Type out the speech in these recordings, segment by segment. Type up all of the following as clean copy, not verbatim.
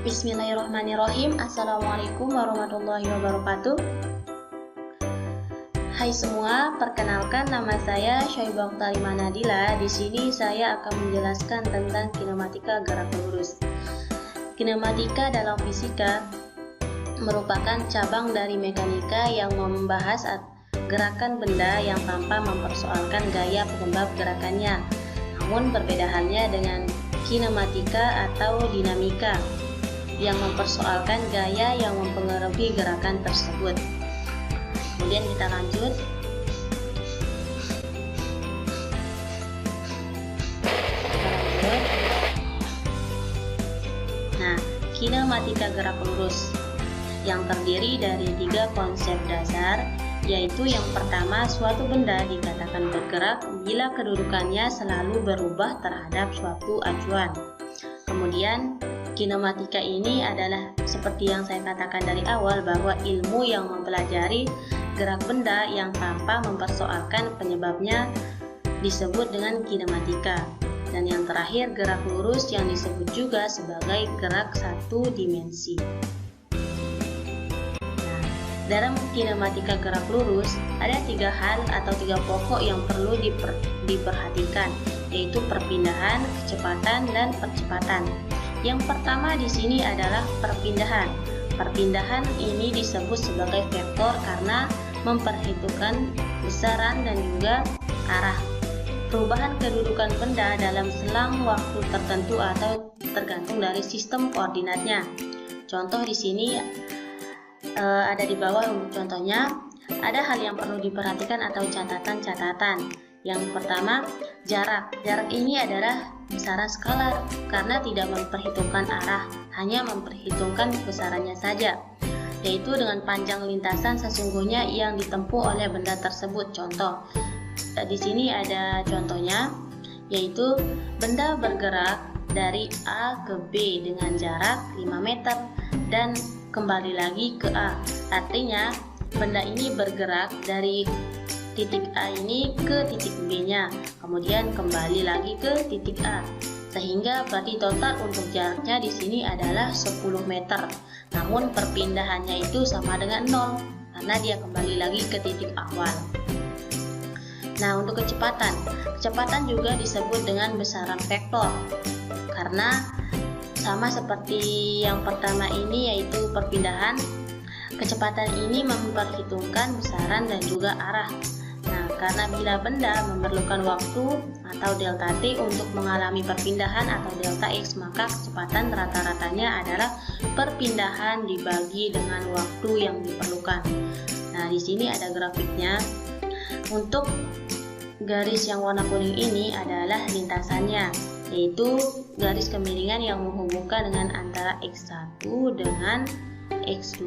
Bismillahirrahmanirrahim. Assalamualaikum warahmatullahi wabarakatuh. Hai semua, perkenalkan nama saya Syaibah Oktarimah Nadila. Di sini saya akan menjelaskan tentang kinematika gerak lurus. Kinematika dalam fisika merupakan cabang dari mekanika yang membahas gerakan benda yang tanpa mempersoalkan gaya penyebab gerakannya. Namun berbeda halnya dengan kinematika atau dinamika yang mempersoalkan gaya yang mempengaruhi gerakan tersebut. Kemudian kita lanjut. Nah, kinematika gerak lurus yang terdiri dari 3 konsep dasar, yaitu yang pertama, suatu benda dikatakan bergerak bila kedudukannya selalu berubah terhadap suatu acuan. Kemudian kinematika ini adalah seperti yang saya katakan dari awal, bahwa ilmu yang mempelajari gerak benda yang tanpa mempersoalkan penyebabnya disebut dengan kinematika. Dan yang terakhir, gerak lurus yang disebut juga sebagai gerak satu dimensi. Nah, dalam kinematika gerak lurus ada 3 hal atau 3 pokok yang perlu diperhatikan, yaitu perpindahan, kecepatan, dan percepatan. Yang pertama di sini adalah perpindahan. Perpindahan ini disebut sebagai vektor karena memperhitungkan besaran dan juga arah. Perubahan kedudukan benda dalam selang waktu tertentu atau tergantung dari sistem koordinatnya. Contoh di sini ada di bawah untuk contohnya. Ada hal yang perlu diperhatikan atau catatan-catatan. Yang pertama, jarak. Jarak ini adalah besaran skalar karena tidak memperhitungkan arah, hanya memperhitungkan besarannya saja, yaitu dengan panjang lintasan sesungguhnya yang ditempuh oleh benda tersebut. Contoh, di sini ada contohnya, yaitu benda bergerak dari A ke B dengan jarak 5 meter dan kembali lagi ke A. Artinya, benda ini bergerak dari titik A ini ke titik B-nya, kemudian kembali lagi ke titik A, sehingga berarti total untuk jaraknya di sini adalah 10 meter. Namun perpindahannya itu sama dengan 0 karena dia kembali lagi ke titik awal. Nah, untuk kecepatan juga disebut dengan besaran vektor karena sama seperti yang pertama ini, yaitu perpindahan. Kecepatan ini memperhitungkan besaran dan juga arah. Nah, karena bila benda memerlukan waktu atau delta t untuk mengalami perpindahan atau delta x, maka kecepatan rata-ratanya adalah perpindahan dibagi dengan waktu yang diperlukan. Nah, di sini ada grafiknya. Untuk garis yang warna kuning ini adalah lintasannya, yaitu garis kemiringan yang menghubungkan dengan antara x1 dengan x2,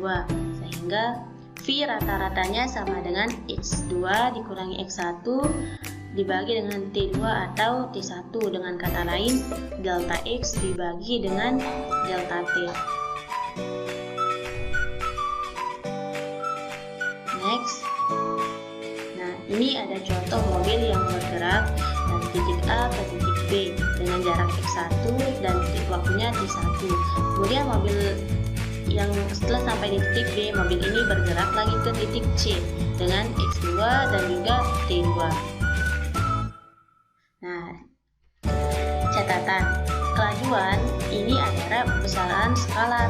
sehingga V rata-ratanya sama dengan x2 dikurangi x1 dibagi dengan t2 atau t1. Dengan kata lain, delta x dibagi dengan delta t. Next. Nah, ini ada contoh mobil yang bergerak dari titik A ke titik B dengan jarak x1 dan titik waktunya t1. Kemudian mobil yang setelah sampai di titik B, mobil ini bergerak lagi ke titik C dengan x2 dan juga t2. Nah, catatan, kelajuan ini adalah besaran skalar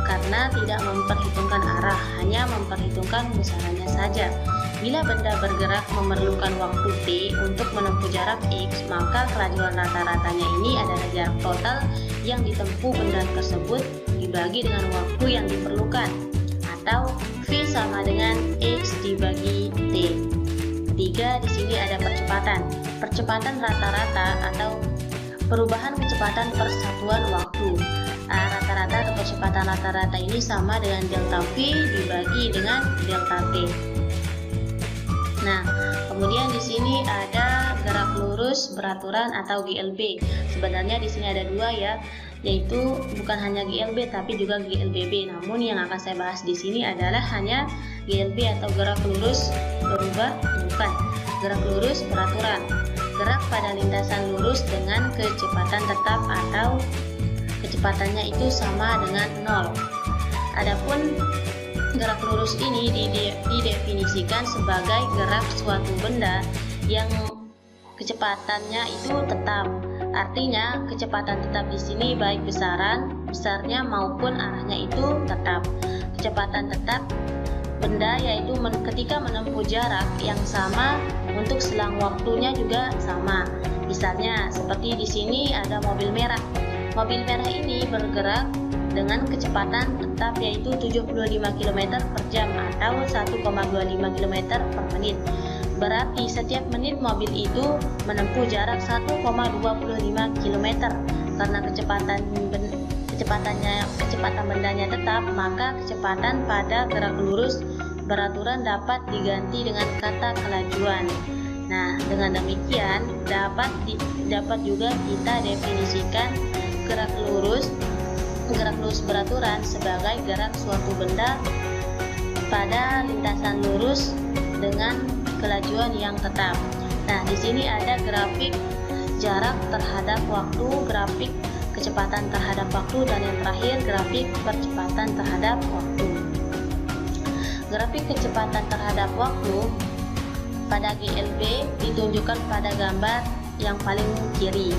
karena tidak memperhitungkan arah, hanya memperhitungkan besarannya saja. Bila benda bergerak memerlukan waktu t untuk menempuh jarak x, maka kelajuan rata-ratanya ini adalah jarak total yang ditempuh benda tersebut dibagi dengan waktu yang diperlukan, atau V sama dengan X dibagi T. Ketiga, di sini ada percepatan. Percepatan rata-rata atau perubahan kecepatan per satuan waktu. Rata-rata atau kecepatan rata-rata ini sama dengan delta V dibagi dengan delta T. Nah, kemudian di sini ada gerak lurus beraturan atau GLB. Sebenarnya di sini ada 2 ya, yaitu bukan hanya GLB tapi juga GLBB. Namun yang akan saya bahas di sini adalah hanya GLB atau gerak lurus berubah, bukan gerak lurus beraturan. Gerak pada lintasan lurus dengan kecepatan tetap atau kecepatannya itu sama dengan 0. Adapun gerak lurus ini didefinisikan sebagai gerak suatu benda yang kecepatannya itu tetap. Artinya kecepatan tetap di sini baik besarnya maupun arahnya itu tetap. Kecepatan tetap benda yaitu ketika menempuh jarak yang sama untuk selang waktunya juga sama. Misalnya seperti di sini ada mobil merah. Mobil merah ini bergerak dengan kecepatan tetap yaitu 75 km per jam atau 1,25 km per menit. Berarti setiap menit mobil itu menempuh jarak 1,25 km. Karena kecepatan bendanya tetap, maka kecepatan pada gerak lurus beraturan dapat diganti dengan kata kelajuan. Nah, dengan demikian dapat juga kita definisikan gerak lurus beraturan sebagai gerak suatu benda pada lintasan lurus dengan kelajuan yang tetap. Nah, di sini ada grafik jarak terhadap waktu, grafik kecepatan terhadap waktu, dan yang terakhir grafik percepatan terhadap waktu. Grafik kecepatan terhadap waktu pada GLB ditunjukkan pada gambar yang paling kiri.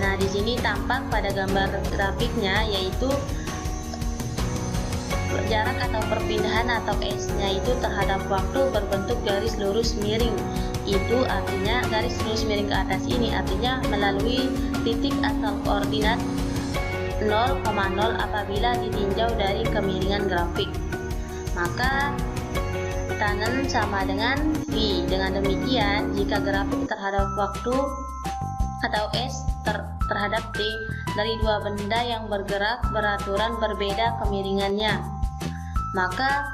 Nah, di sini tampak pada gambar grafiknya yaitu jarak atau perpindahan atau S-nya itu terhadap waktu berbentuk garis lurus miring. Itu artinya garis lurus miring ke atas ini artinya melalui titik asal koordinat 0,0 apabila ditinjau dari kemiringan grafik. Maka tanan sama dengan V. Dengan demikian, jika grafik terhadap waktu atau S terhadap T dari dua benda yang bergerak beraturan berbeda kemiringannya, maka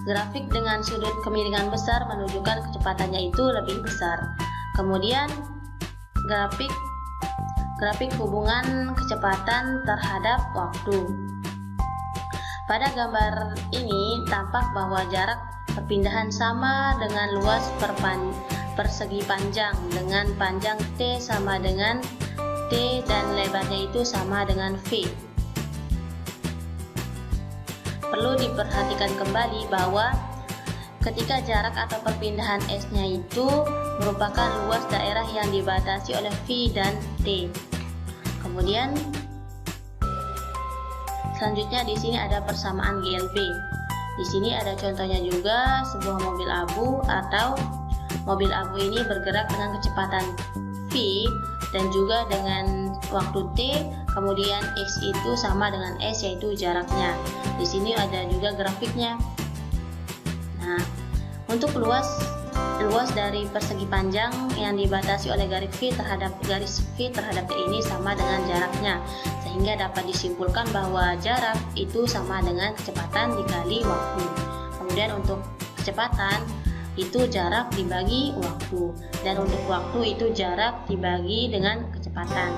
grafik dengan sudut kemiringan besar menunjukkan kecepatannya itu lebih besar. Kemudian grafik hubungan kecepatan terhadap waktu. Pada gambar ini tampak bahwa jarak perpindahan sama dengan luas persegi panjang dengan panjang T sama dengan T dan lebarnya itu sama dengan V. Perlu diperhatikan kembali bahwa ketika jarak atau perpindahan S-nya itu merupakan luas daerah yang dibatasi oleh V dan T. Kemudian selanjutnya di sini ada persamaan GLB. Di sini ada contohnya juga sebuah mobil abu atau mobil abu ini bergerak dengan kecepatan V dan juga dengan waktu T, kemudian X itu sama dengan S yaitu jaraknya. Di sini ada juga grafiknya. Nah, untuk luas dari persegi panjang yang dibatasi oleh garis V terhadap T ini sama dengan jaraknya, sehingga dapat disimpulkan bahwa jarak itu sama dengan kecepatan dikali waktu. Kemudian untuk kecepatan itu jarak dibagi waktu, dan untuk waktu itu jarak dibagi dengan kecepatan.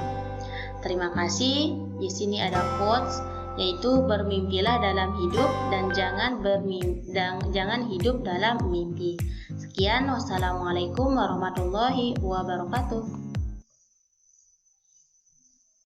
Terima kasih. Di sini ada quotes yaitu bermimpilah dalam hidup dan jangan hidup dalam mimpi. Sekian, wassalamualaikum warahmatullahi wabarakatuh.